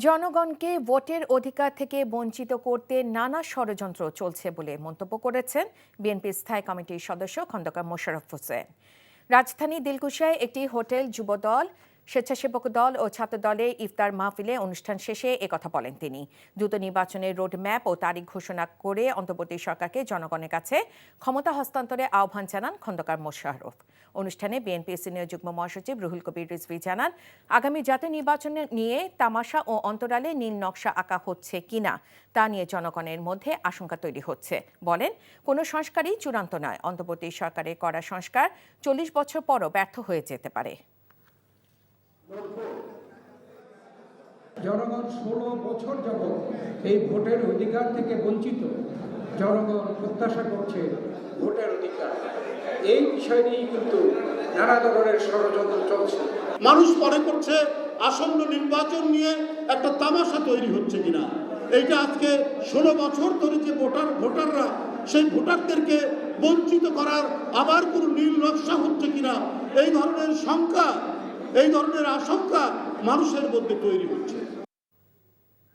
জনগণকে ভোটের অধিকার থেকে বঞ্চিত করতে নানা ষড়যন্ত্র চলছে বলে মন্তব্য করেছেন বিএনপি স্থায়ী কমিটির সদস্য খন্দকার মোশাররফ হোসেন। রাজধানী দিলকুশায় একটি হোটেল যুবদল, স্বেচ্ছাসেবক দল ও ছাত্র দলের ইফতার মাহফিলে অনুষ্ঠান শেষে একথা বলেন তিনি। দ্রুত নির্বাচনের রোডম্যাপ ও তারিখ ঘোষণা করে অন্তর্বর্তী সরকারকে জনগণের কাছে ক্ষমতা হস্তান্তরের আহ্বান জানান খন্দকার মোশাররফ। অনুষ্ঠানে বিএনপি সিনিয়র যুগ্ম মহাসচিব রুহুল কবির রিজভী জানান, আগামী জাতীয় নির্বাচন নিয়ে তামাশা ও অন্তরালে নীল নকশা আঁকা হচ্ছে কিনা তা নিয়ে জনগণের মধ্যে আশঙ্কা তৈরি হচ্ছে। বলেন, কোনো সংস্কারই চূড়ান্ত নয়, অন্তর্বর্তী সরকারের করা সংস্কার 40 বছর পরও ব্যর্থ হয়ে যেতে পারে। জনগণ 16 বছর যাবৎ এই ভোটের অধিকার থেকে বঞ্চিত। জনগণ প্রত্যাশা করছে ভোটের অধিকার। এই বিষয় নিয়েই কিন্তু নানা ধরনের ষড়যন্ত্র চলছে। মানুষ মনে করছে আসন্ন নির্বাচন নিয়ে একটা তামাশা তৈরি হচ্ছে কিনা। এইটা আজকে 16 বছর ধরে যে ভোটাররা সেই ভোটারদেরকে বঞ্চিত করার আবার কোনো নীল নকশা হচ্ছে কিনা, এই ধরনের শঙ্কা, এই ধরনের আশঙ্কা মানুষের মধ্যে তৈরি হচ্ছে।